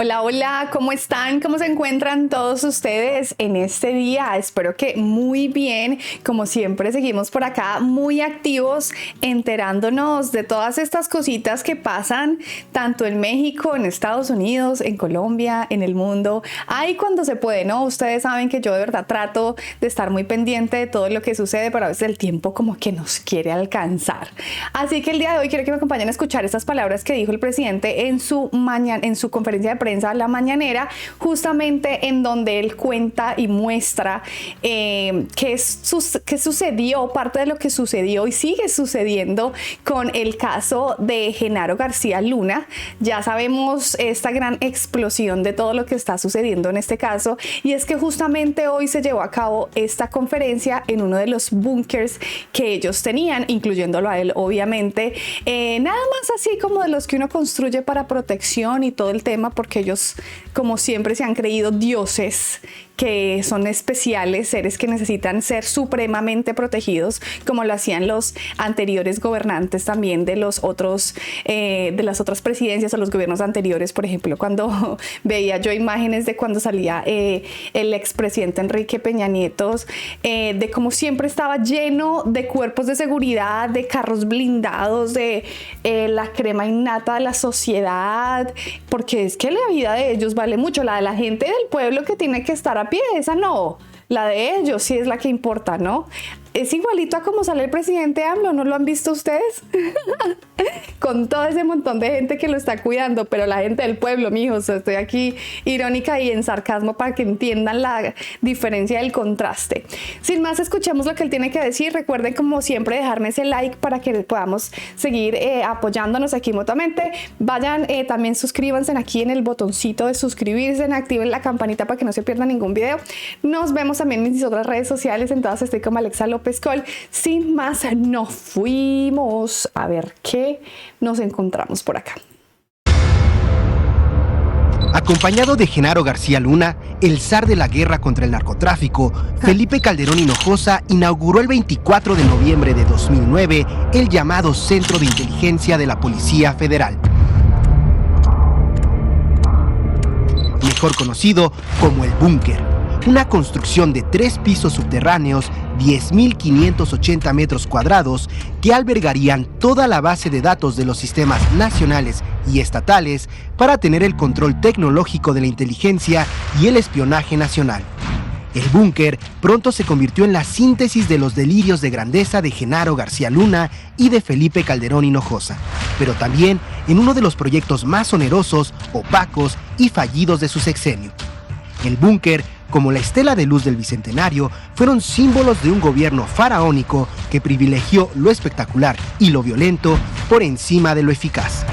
Hola, hola, ¿cómo están? ¿Cómo se encuentran todos ustedes en este día? Espero que muy bien. Como siempre, seguimos por acá muy activos, enterándonos de todas estas cositas que pasan tanto en México, en Estados Unidos, en Colombia, en el mundo. Ahí cuando se puede, ¿no? Ustedes saben que yo de verdad trato de estar muy pendiente de todo lo que sucede, pero a veces el tiempo como que nos quiere alcanzar. Así que el día de hoy quiero que me acompañen a escuchar estas palabras que dijo el presidente en su conferencia de prensa La Mañanera, justamente en donde él cuenta y muestra qué sucedió, parte de lo que sucedió y sigue sucediendo con el caso de Genaro García Luna. Ya sabemos esta gran explosión de todo lo que está sucediendo en este caso, y es que justamente hoy se llevó a cabo esta conferencia en uno de los búnkers que ellos tenían, incluyéndolo a él obviamente, nada más así como de los que uno construye para protección y todo el tema, porque ellos como siempre se han creído dioses que son especiales, seres que necesitan ser supremamente protegidos, como lo hacían los anteriores gobernantes también de los otros, de las otras presidencias o los gobiernos anteriores. Por ejemplo, cuando veía yo imágenes de cuando salía el expresidente Enrique Peña Nieto, de cómo siempre estaba lleno de cuerpos de seguridad, de carros blindados, de la crema innata de la sociedad, porque es que la vida de ellos vale mucho, la de la gente del pueblo que tiene que estar a pie, esa no, la de ellos sí es la que importa, ¿no? Es igualito a como sale el presidente AMLO, ¿no lo han visto ustedes? Con todo ese montón de gente que lo está cuidando, pero la gente del pueblo, mijos, estoy aquí irónica y en sarcasmo para que entiendan la diferencia del contraste. Sin más, escuchemos lo que él tiene que decir. Recuerden, como siempre, dejarme ese like para que podamos seguir apoyándonos aquí mutuamente. Vayan, también suscríbanse aquí en el botoncito de suscribirse, activen la campanita para que no se pierdan ningún video. Nos vemos también en mis otras redes sociales, en todas estoy como Alexa López Col. Sin más, nos fuimos a ver qué nos encontramos por acá. Acompañado de Genaro García Luna, el zar de la guerra contra el narcotráfico, Felipe Calderón Hinojosa inauguró el 24 de noviembre de 2009 el llamado Centro de Inteligencia de la Policía Federal, mejor conocido como el Búnker, una construcción de 3 pisos subterráneos, 10.580 metros cuadrados, que albergarían toda la base de datos de los sistemas nacionales y estatales para tener el control tecnológico de la inteligencia y el espionaje nacional. El búnker pronto se convirtió en la síntesis de los delirios de grandeza de Genaro García Luna y de Felipe Calderón Hinojosa, pero también en uno de los proyectos más onerosos, opacos y fallidos de su sexenio. El búnker, como la estela de luz del Bicentenario, fueron símbolos de un gobierno faraónico que privilegió lo espectacular y lo violento por encima de lo eficaz.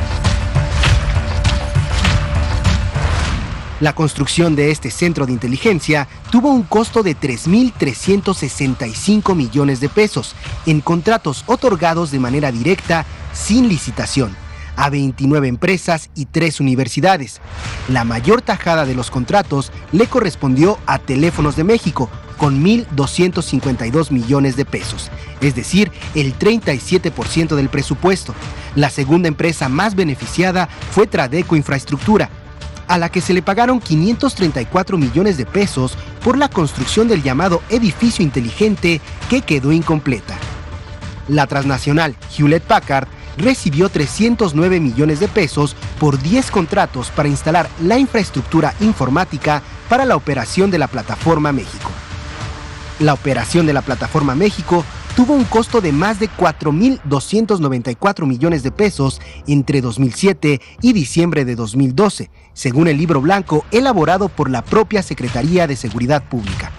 La construcción de este centro de inteligencia tuvo un costo de 3.365 millones de pesos en contratos otorgados de manera directa, sin licitación, a 29 empresas y 3 universidades. La mayor tajada de los contratos le correspondió a Teléfonos de México, con 1.252 millones de pesos, es decir, el 37% del presupuesto. La segunda empresa más beneficiada fue Tradeco Infraestructura, a la que se le pagaron 534 millones de pesos por la construcción del llamado edificio inteligente, que quedó incompleta. La transnacional Hewlett Packard recibió 309 millones de pesos por 10 contratos para instalar la infraestructura informática para la operación de la Plataforma México. La operación de la Plataforma México tuvo un costo de más de 4.294 millones de pesos entre 2007 y diciembre de 2012, según el libro blanco elaborado por la propia Secretaría de Seguridad Pública.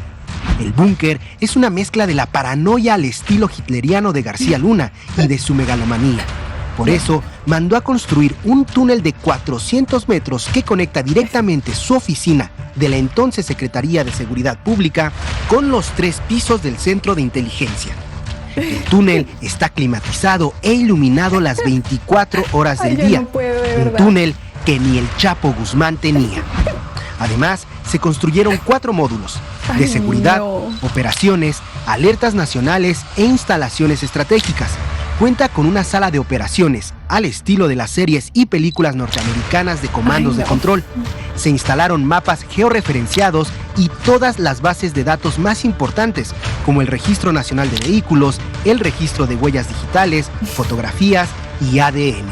El búnker es una mezcla de la paranoia al estilo hitleriano de García Luna y de su megalomanía. Por eso, mandó a construir un túnel de 400 metros que conecta directamente su oficina de la entonces Secretaría de Seguridad Pública con los 3 pisos del Centro de Inteligencia. El túnel está climatizado e iluminado las 24 horas del día. No puedo, de un túnel que ni el Chapo Guzmán tenía. Además, se construyeron 4 módulos de seguridad, operaciones, alertas nacionales e instalaciones estratégicas, Cuenta con una sala de operaciones al estilo de las series y películas norteamericanas de comandos de control. Se instalaron mapas georreferenciados y todas las bases de datos más importantes, como el Registro Nacional de Vehículos, el Registro de Huellas Digitales, fotografías y ADN.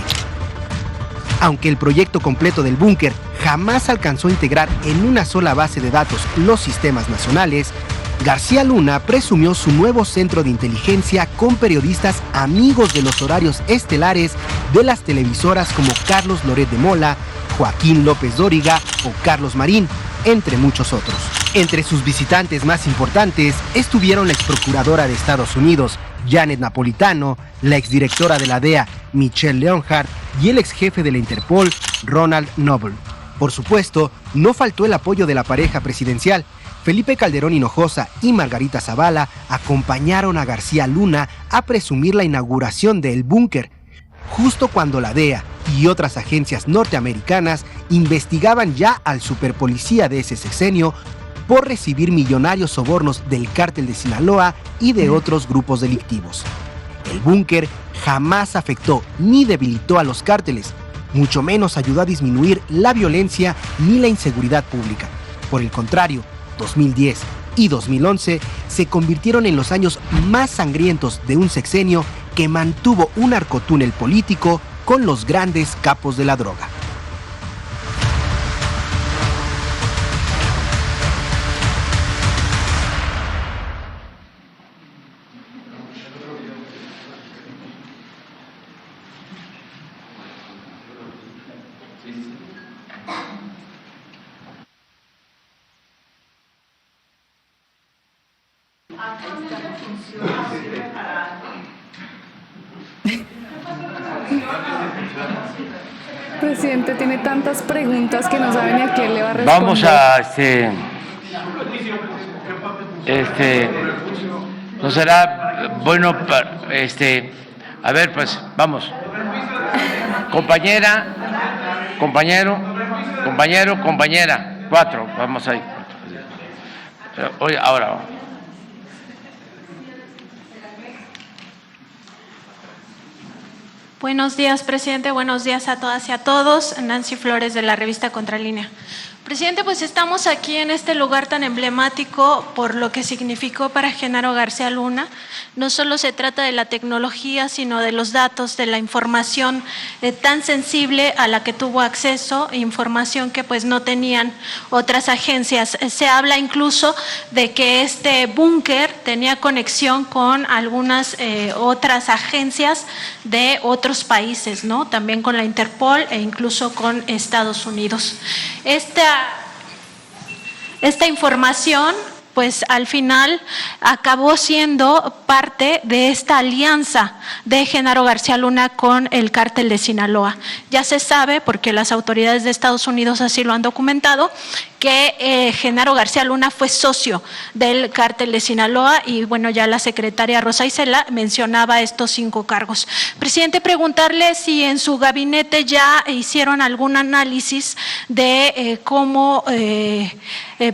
Aunque el proyecto completo del búnker jamás alcanzó a integrar en una sola base de datos los sistemas nacionales, García Luna presumió su nuevo centro de inteligencia con periodistas amigos de los horarios estelares de las televisoras como Carlos Loret de Mola, Joaquín López Dóriga o Carlos Marín, entre muchos otros. Entre sus visitantes más importantes estuvieron la exprocuradora de Estados Unidos, Janet Napolitano, la exdirectora de la DEA, Michelle Leonhardt, y el exjefe de la Interpol, Ronald Noble. Por supuesto, no faltó el apoyo de la pareja presidencial. Felipe Calderón Hinojosa y Margarita Zavala acompañaron a García Luna a presumir la inauguración del búnker, justo cuando la DEA y otras agencias norteamericanas investigaban ya al superpolicía de ese sexenio por recibir millonarios sobornos del cártel de Sinaloa y de otros grupos delictivos. El búnker jamás afectó ni debilitó a los cárteles, mucho menos ayudó a disminuir la violencia ni la inseguridad pública. Por el contrario, 2010 y 2011 se convirtieron en los años más sangrientos de un sexenio que mantuvo un narcotúnel político con los grandes capos de la droga. Presidente, tiene tantas preguntas que no sabe ni a quién le va a responder. Vamos a, no será bueno, a ver, pues, vamos. Compañera, compañero, compañera, 4, vamos ahí. Ahora. Buenos días, presidente. Buenos días a todas y a todos. Nancy Flores, de la revista Contralínea. Presidente, pues estamos aquí en este lugar tan emblemático por lo que significó para Genaro García Luna. No solo se trata de la tecnología, sino de los datos, de la información tan sensible a la que tuvo acceso, información que pues no tenían otras agencias. Se habla incluso de que este búnker tenía conexión con algunas otras agencias de otros países, ¿no? También con la Interpol e incluso con Estados Unidos. Esta información, pues al final acabó siendo parte de esta alianza de Genaro García Luna con el cártel de Sinaloa. Ya se sabe, porque las autoridades de Estados Unidos así lo han documentado, que Genaro García Luna fue socio del cártel de Sinaloa y bueno, ya la secretaria Rosa Isela mencionaba estos 5 cargos. Presidente, preguntarle si en su gabinete ya hicieron algún análisis de cómo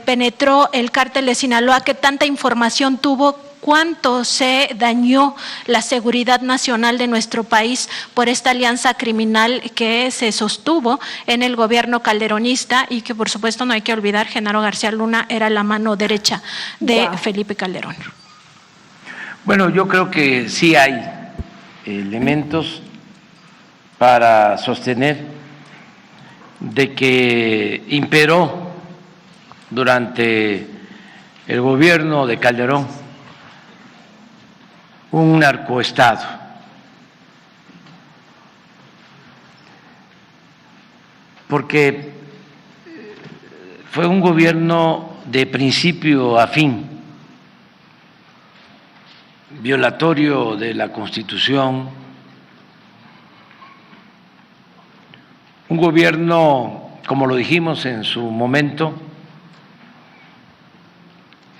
penetró el cártel de Sinaloa, qué tanta información tuvo, cuánto se dañó la seguridad nacional de nuestro país por esta alianza criminal que se sostuvo en el gobierno calderonista y que por supuesto no hay que olvidar, Genaro García Luna era la mano derecha de Felipe Calderón. Bueno, yo creo que sí hay elementos para sostener de que imperó durante el gobierno de Calderón un narcoestado. Porque fue un gobierno de principio a fin, violatorio de la Constitución, un gobierno, como lo dijimos en su momento,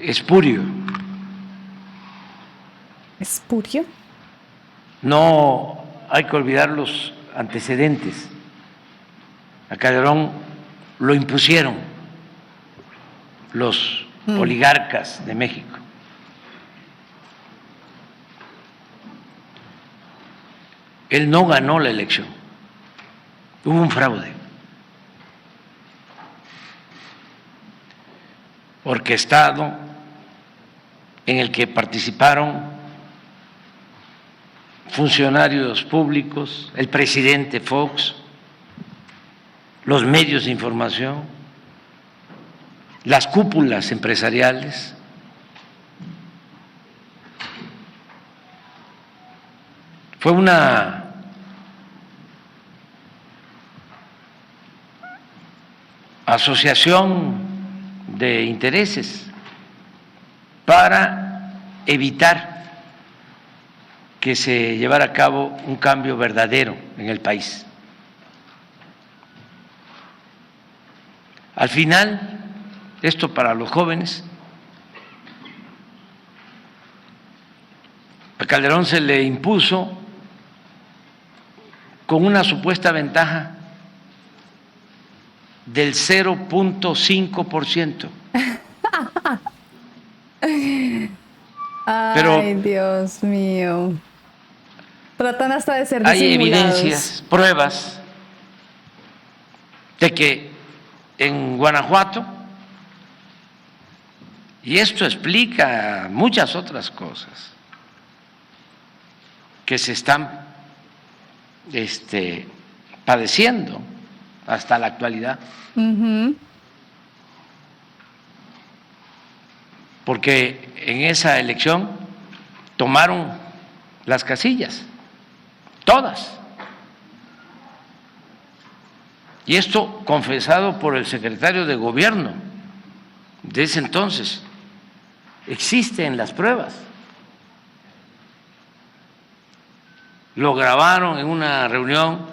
espurio. ¿Espurio? No hay que olvidar los antecedentes. A Calderón lo impusieron los oligarcas de México. él no ganó la elección. Hubo un fraude orquestado en el que participaron funcionarios públicos, el presidente Fox, los medios de información, las cúpulas empresariales. Fue una asociación de intereses para evitar que se llevara a cabo un cambio verdadero en el país. Al final, esto para los jóvenes, a Calderón se le impuso con una supuesta ventaja del 0.5%. Pero ay, Dios mío. Tratan hasta de ser hay disimulados. evidencias, pruebas de que en Guanajuato, y esto explica muchas otras cosas que se están padeciendo hasta la actualidad, porque en esa elección tomaron las casillas, todas. Y esto confesado por el secretario de Gobierno de ese entonces. Existen las pruebas. Lo grabaron en una reunión,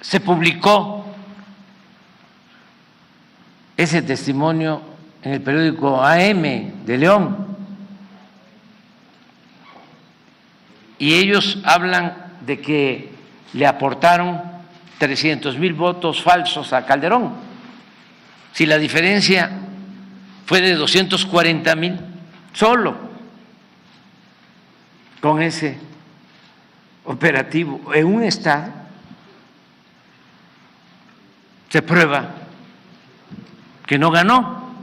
se publicó ese testimonio en el periódico AM de León. Y ellos hablan de que le aportaron 300,000 votos falsos a Calderón. Si la diferencia fue de 240,000 solo con ese operativo en un estado, se prueba que no ganó.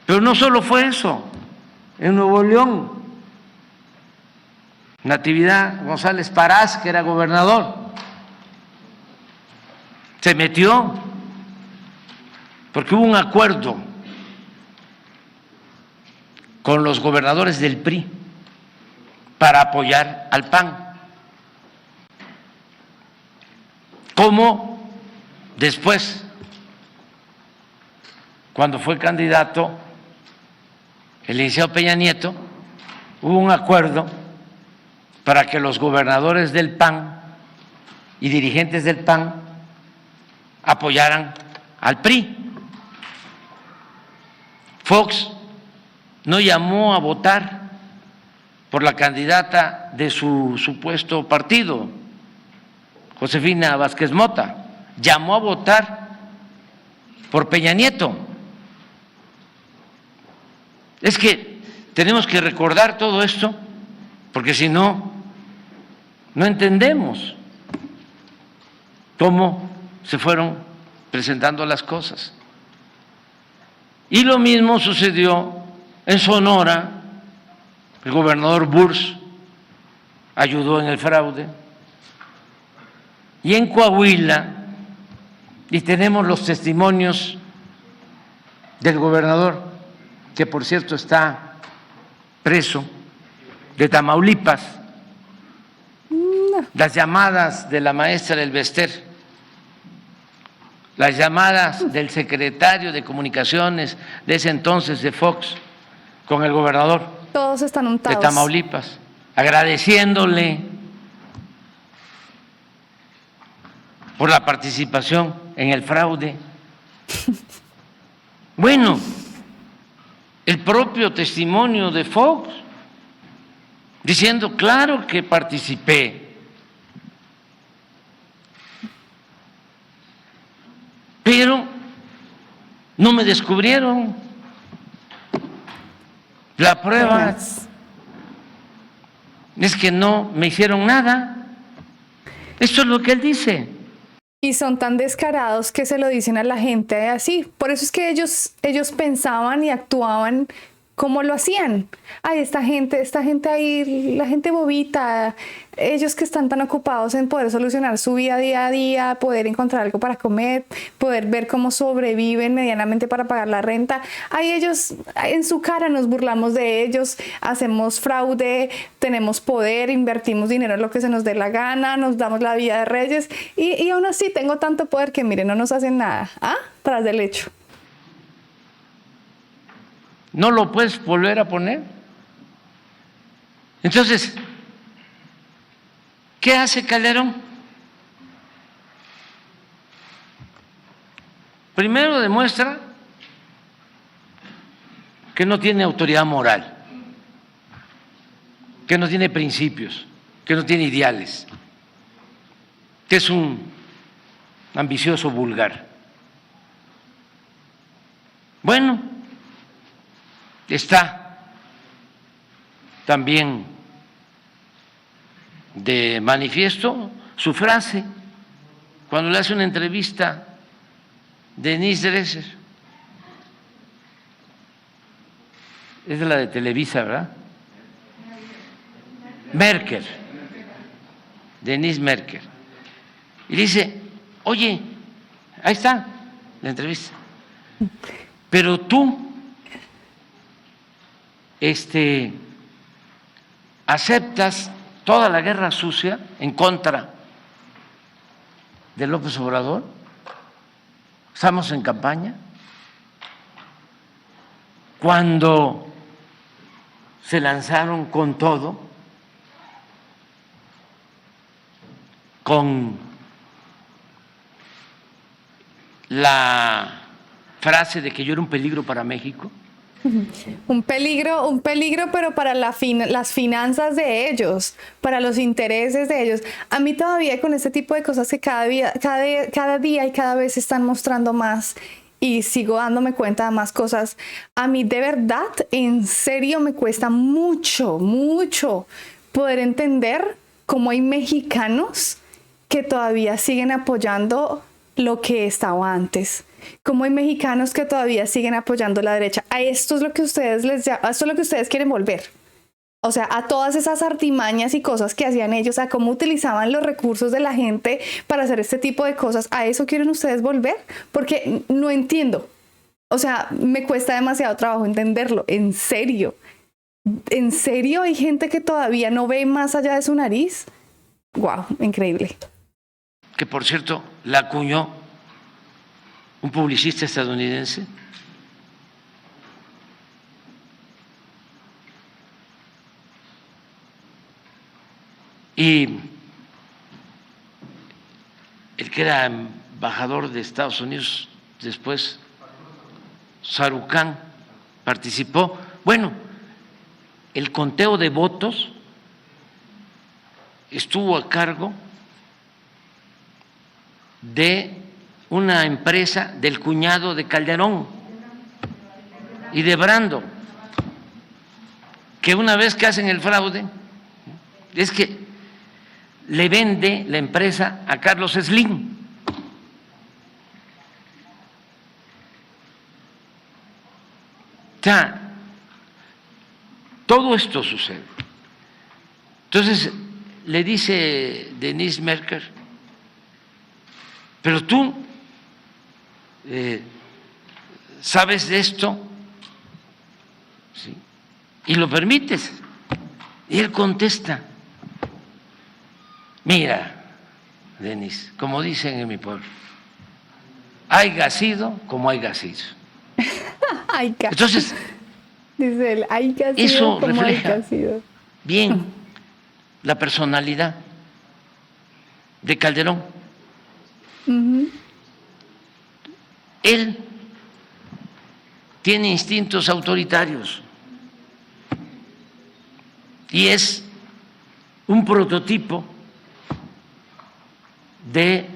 Pero no solo fue eso, en Nuevo León, Natividad González Parás, que era gobernador, se metió porque hubo un acuerdo con los gobernadores del PRI para apoyar al PAN. Como después, cuando fue candidato el licenciado Peña Nieto, hubo un acuerdo para que los gobernadores del PAN y dirigentes del PAN apoyaran al PRI. Fox no llamó a votar por la candidata de su supuesto partido, Josefina Vázquez Mota, llamó a votar por Peña Nieto. Es que tenemos que recordar todo esto, porque si no, no entendemos cómo se fueron presentando las cosas. Y lo mismo sucedió en Sonora. El gobernador Burs ayudó en el fraude. Y en Coahuila, y tenemos los testimonios del gobernador, que por cierto está preso, de Tamaulipas, las llamadas de la maestra del Bester, las llamadas del secretario de Comunicaciones de ese entonces de Fox con el gobernador Todos están untados. de Tamaulipas, agradeciéndole por la participación en el fraude. Bueno, el propio testimonio de Fox diciendo, claro que participé, pero no me descubrieron. La prueba es que no me hicieron nada. Esto es lo que él dice. Y son tan descarados que se lo dicen a la gente así. Por eso es que ellos pensaban y actuaban como lo hacían. Ay, esta gente ahí, la gente bobita, ellos que están tan ocupados en poder solucionar su vida día a día, poder encontrar algo para comer, poder ver cómo sobreviven medianamente para pagar la renta. Ahí ellos, en su cara nos burlamos de ellos, hacemos fraude, tenemos poder, invertimos dinero en lo que se nos dé la gana, nos damos la vida de reyes y aún así tengo tanto poder que miren, no nos hacen nada. ¿Ah? Tras del hecho. ¿No lo puedes volver a poner? Entonces, ¿qué hace Calderón? Primero demuestra que no tiene autoridad moral, que no tiene principios, que no tiene ideales, que es un ambicioso vulgar. Bueno, está también de manifiesto su frase cuando le hace una entrevista Denise Dresser, es de la de Televisa, ¿verdad? Merker, Denise Merker, y dice, oye, ahí está la entrevista, pero tú aceptas toda la guerra sucia en contra de López Obrador. Estamos en campaña. Cuando se lanzaron con todo, con la frase de que yo era un peligro para México. Un peligro, pero para las finanzas de ellos, para los intereses de ellos. A mí todavía con este tipo de cosas que cada día y cada vez se están mostrando más y sigo dándome cuenta de más cosas, a mí de verdad, en serio, me cuesta mucho poder entender cómo hay mexicanos que todavía siguen apoyando lo que estaba antes. Como hay mexicanos que todavía siguen apoyando la derecha. A esto es lo que ustedes esto es lo que ustedes quieren volver. O sea, a todas esas artimañas y cosas que hacían ellos, a cómo utilizaban los recursos de la gente para hacer este tipo de cosas. ¿A eso quieren ustedes volver? Porque no entiendo. O sea, me cuesta demasiado trabajo entenderlo. En serio. ¿En serio hay gente que todavía no ve más allá de su nariz? Wow, increíble. Que por cierto, la acuñó un publicista estadounidense, y el que era embajador de Estados Unidos después, Shahrukh Khan, participó. Bueno, el conteo de votos estuvo a cargo de una empresa del cuñado de Calderón y de Brando, que una vez que hacen el fraude, es que le vende la empresa a Carlos Slim. O sea, todo esto sucede. Entonces le dice Denise Merker, pero tú sabes de esto, ¿sí?, y lo permites. Y él contesta, mira, Denise, como dicen en mi pueblo, haiga sido como haiga sido. Entonces, dice él, haiga sido eso como refleja haiga sido. bien la personalidad de Calderón. Él tiene instintos autoritarios y es un prototipo de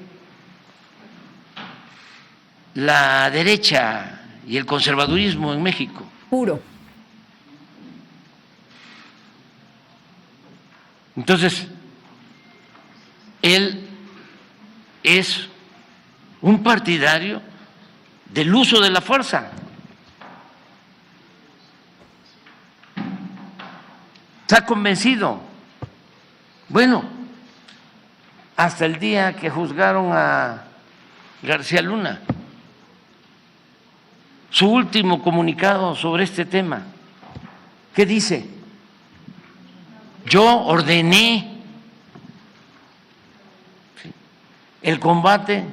la derecha y el conservadurismo en México. Puro. Entonces, él es un partidario del uso de la fuerza. Está convencido. Bueno, hasta el día que juzgaron a García Luna, su último comunicado sobre este tema, ¿qué dice? Yo ordené el combate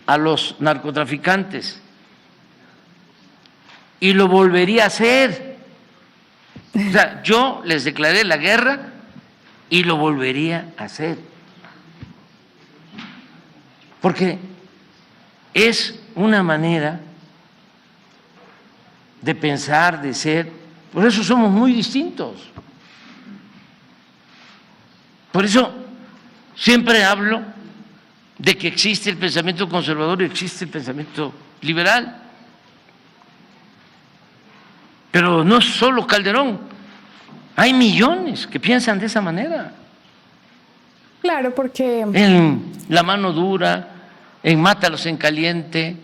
a los narcotraficantes y lo volvería a hacer. O sea, yo les declaré la guerra y lo volvería a hacer. Porque es una manera de pensar, de ser. Por eso somos muy distintos. Por eso siempre hablo de que existe el pensamiento conservador y existe el pensamiento liberal. Pero no solo Calderón, hay millones que piensan de esa manera. Claro, porque En la mano dura, en mátalos en caliente,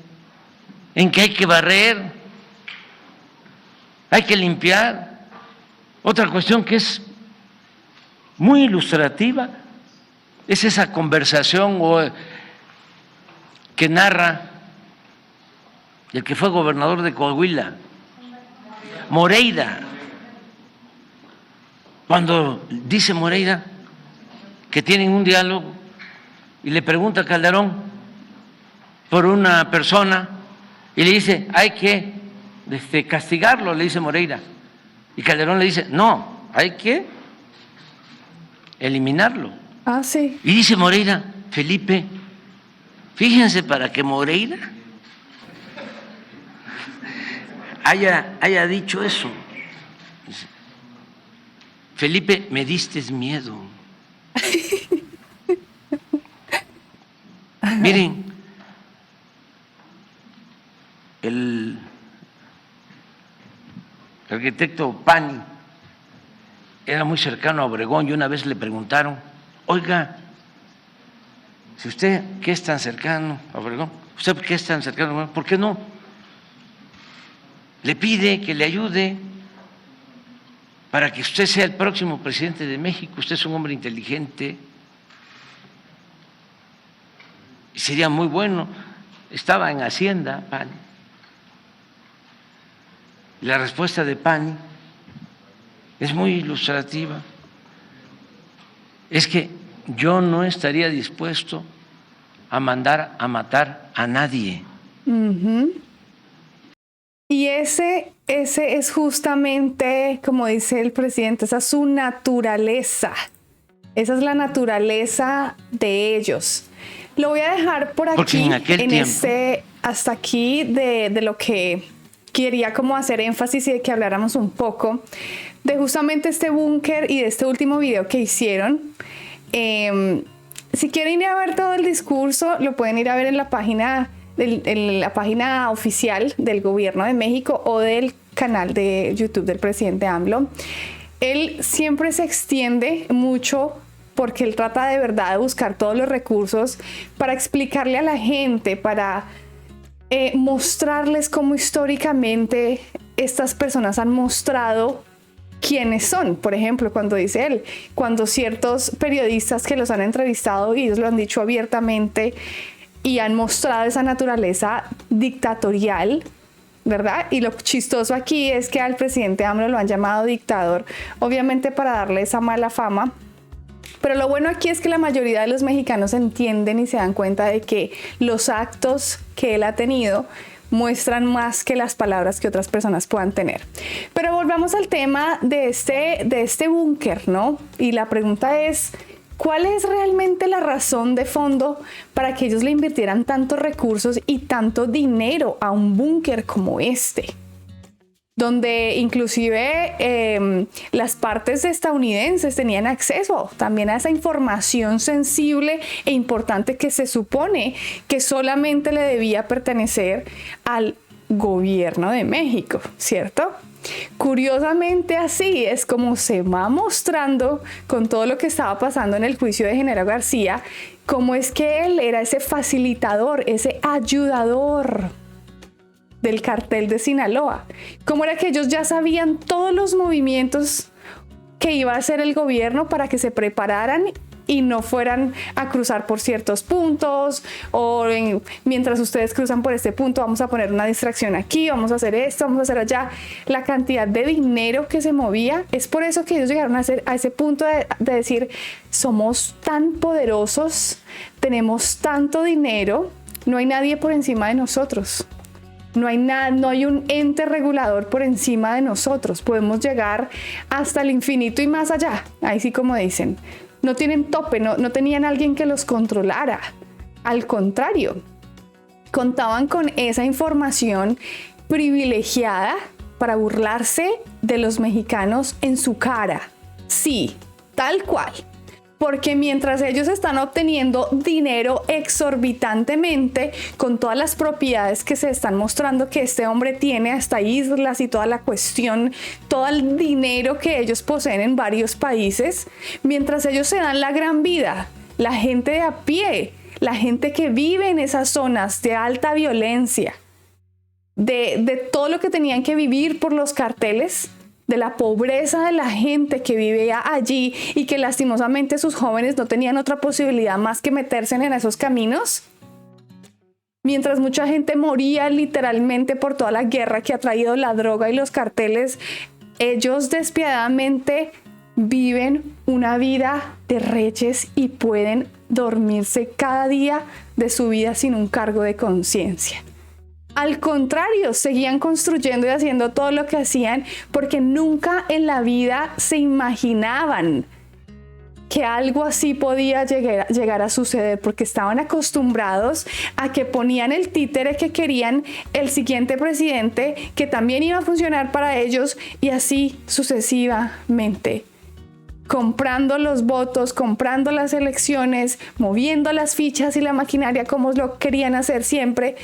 en que hay que barrer, hay que limpiar. Otra cuestión que es muy ilustrativa es esa conversación que narra el que fue gobernador de Coahuila, Moreira, cuando dice Moreira que tienen un diálogo y le pregunta a Calderón por una persona y le dice, hay que castigarlo, le dice Moreira. Y Calderón le dice, no, hay que eliminarlo. Ah, sí. Y dice Moreira, Felipe, fíjense para que Moreira haya dicho eso. Dice, Felipe, me diste miedo. Miren, el arquitecto Pani era muy cercano a Obregón y una vez le preguntaron, oiga, si usted que es tan cercano a Obregón, usted que es tan cercano a Obregón, ¿por qué no le pide que le ayude para que usted sea el próximo presidente de México? Usted es un hombre inteligente y sería muy bueno. Estaba en Hacienda, Pani. Y la respuesta de Pani es muy ilustrativa. Es que yo no estaría dispuesto a mandar a matar a nadie. Uh-huh. Y ese es justamente, como dice el presidente, esa es su naturaleza. Esa es la naturaleza de ellos. Lo voy a dejar por aquí, hasta aquí de lo que quería como hacer énfasis y de que habláramos un poco de justamente este búnker y de este último video que hicieron. Si quieren ir a ver todo el discurso, lo pueden ir a ver en la página oficial del Gobierno de México o del canal de YouTube del presidente AMLO. Él siempre se extiende mucho porque él trata de verdad de buscar todos los recursos para explicarle a la gente, para mostrarles cómo históricamente estas personas han mostrado quiénes son. Por ejemplo, cuando dice él, cuando ciertos periodistas que los han entrevistado y ellos lo han dicho abiertamente y han mostrado esa naturaleza dictatorial, ¿verdad? Y lo chistoso aquí es que al presidente AMLO lo han llamado dictador, obviamente para darle esa mala fama. Pero lo bueno aquí es que la mayoría de los mexicanos entienden y se dan cuenta de que los actos que él ha tenido muestran más que las palabras que otras personas puedan tener. Pero volvamos al tema de este búnker, ¿no? Y la pregunta es, ¿cuál es realmente la razón de fondo para que ellos le invirtieran tantos recursos y tanto dinero a un búnker como este? Donde inclusive las partes estadounidenses tenían acceso también a esa información sensible e importante que se supone que solamente le debía pertenecer al gobierno de México, ¿cierto? Curiosamente así es como se va mostrando con todo lo que estaba pasando en el juicio de Genaro García, cómo es que él era ese facilitador, ese ayudador del cartel de Sinaloa. Cómo era que ellos ya sabían todos los movimientos que iba a hacer el gobierno para que se prepararan y no fueran a cruzar por ciertos puntos, o mientras ustedes cruzan por este punto vamos a poner una distracción aquí, vamos a hacer esto, vamos a hacer allá. La cantidad de dinero que se movía, es por eso que ellos llegaron a ese punto de decir, somos tan poderosos, tenemos tanto dinero, no hay nadie por encima de nosotros. No hay un ente regulador por encima de nosotros. Podemos llegar hasta el infinito y más allá. Ahí sí, como dicen. No tienen tope, no tenían alguien que los controlara. Al contrario, contaban con esa información privilegiada para burlarse de los mexicanos en su cara. Sí, tal cual. Porque mientras ellos están obteniendo dinero exorbitantemente con todas las propiedades que se están mostrando que este hombre tiene, hasta islas y toda la cuestión, todo el dinero que ellos poseen en varios países, mientras ellos se dan la gran vida, la gente de a pie, la gente que vive en esas zonas de alta violencia, de todo lo que tenían que vivir por los carteles, de la pobreza de la gente que vivía allí y que lastimosamente sus jóvenes no tenían otra posibilidad más que meterse en esos caminos. Mientras mucha gente moría literalmente por toda la guerra que ha traído la droga y los carteles, ellos despiadadamente viven una vida de reyes y pueden dormirse cada día de su vida sin un cargo de conciencia. Al contrario, seguían construyendo y haciendo todo lo que hacían porque nunca en la vida se imaginaban que algo así podía llegar a suceder, porque estaban acostumbrados a que ponían el títere que querían el siguiente presidente, que también iba a funcionar para ellos, y así sucesivamente. Comprando los votos, comprando las elecciones, moviendo las fichas y la maquinaria como lo querían hacer siempre,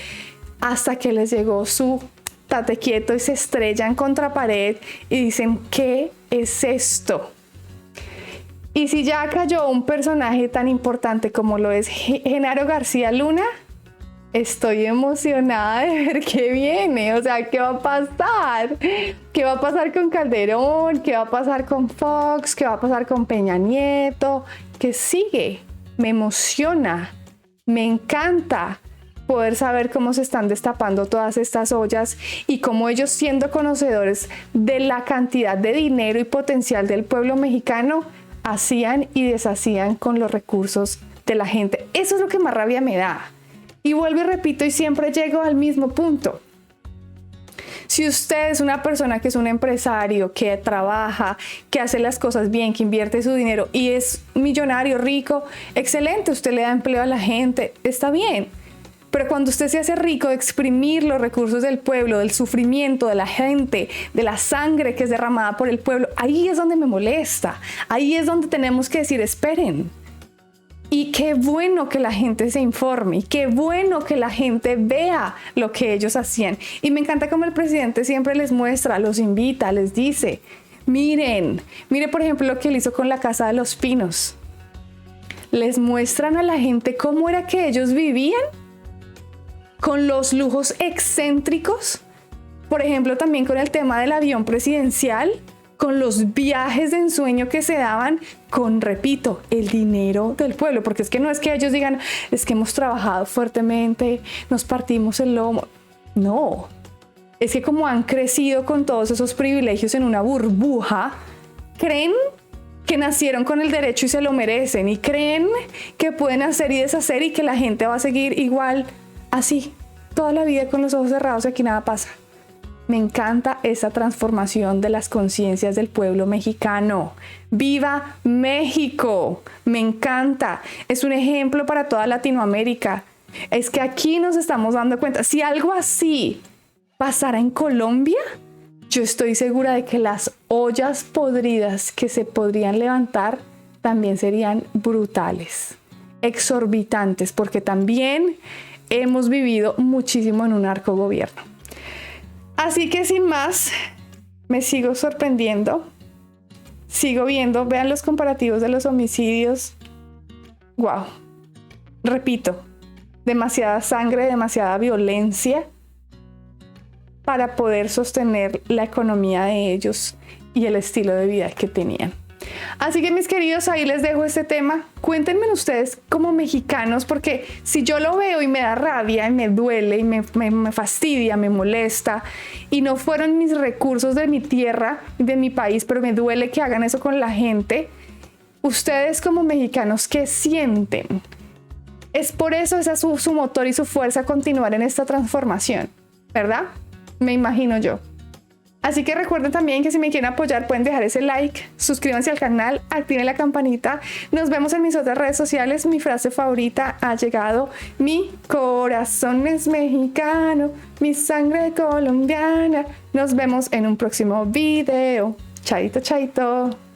hasta que les llegó su tate quieto y se estrellan contra pared y dicen, ¿qué es esto? Y si ya cayó un personaje tan importante como lo es Genaro García Luna, estoy emocionada de ver qué viene, o sea, ¿qué va a pasar? ¿Qué va a pasar con Calderón? ¿Qué va a pasar con Fox? ¿Qué va a pasar con Peña Nieto? ¿Qué sigue? Me emociona, me encanta poder saber cómo se están destapando todas estas ollas y cómo ellos, siendo conocedores de la cantidad de dinero y potencial del pueblo mexicano, hacían y deshacían con los recursos de la gente. Eso es lo que más rabia me da. Y vuelvo y repito y siempre llego al mismo punto. Si usted es una persona que es un empresario, que trabaja, que hace las cosas bien, que invierte su dinero y es millonario, rico, excelente, usted le da empleo a la gente, está bien. Pero cuando usted se hace rico de exprimir los recursos del pueblo, del sufrimiento de la gente, de la sangre que es derramada por el pueblo, ahí es donde me molesta. Ahí es donde tenemos que decir, esperen. Y qué bueno que la gente se informe, y qué bueno que la gente vea lo que ellos hacían. Y me encanta cómo el presidente siempre les muestra, los invita, les dice, miren por ejemplo lo que él hizo con la Casa de los Pinos. Les muestran a la gente cómo era que ellos vivían, con los lujos excéntricos, por ejemplo también con el tema del avión presidencial, con los viajes de ensueño que se daban, con, repito, el dinero del pueblo, porque es que no es que ellos digan, es que hemos trabajado fuertemente, nos partimos el lomo, no, es que como han crecido con todos esos privilegios en una burbuja, creen que nacieron con el derecho y se lo merecen, y creen que pueden hacer y deshacer y que la gente va a seguir igual así, toda la vida con los ojos cerrados y aquí nada pasa. Me encanta esa transformación de las conciencias del pueblo mexicano. ¡Viva México! Me encanta. Es un ejemplo para toda Latinoamérica. Es que aquí nos estamos dando cuenta. Si algo así pasara en Colombia, yo estoy segura de que las ollas podridas que se podrían levantar también serían brutales, exorbitantes, porque también hemos vivido muchísimo en un narcogobierno. Así que sin más, me sigo sorprendiendo. Sigo viendo, vean los comparativos de los homicidios. Wow. Repito, demasiada sangre, demasiada violencia para poder sostener la economía de ellos y el estilo de vida que tenían. Así que mis queridos, ahí les dejo este tema. Cuéntenme ustedes como mexicanos, porque si yo lo veo y me da rabia y me duele y me fastidia, me molesta, y no fueron mis recursos de mi tierra, de mi país, pero me duele que hagan eso con la gente, ustedes como mexicanos, ¿qué sienten? Es por eso esa es su motor y su fuerza continuar en esta transformación, ¿verdad? Me imagino yo. Así que recuerden también que si me quieren apoyar pueden dejar ese like, suscríbanse al canal, activen la campanita. Nos vemos en mis otras redes sociales. Mi frase favorita ha llegado: mi corazón es mexicano, mi sangre colombiana. Nos vemos en un próximo video. Chaito, chaito.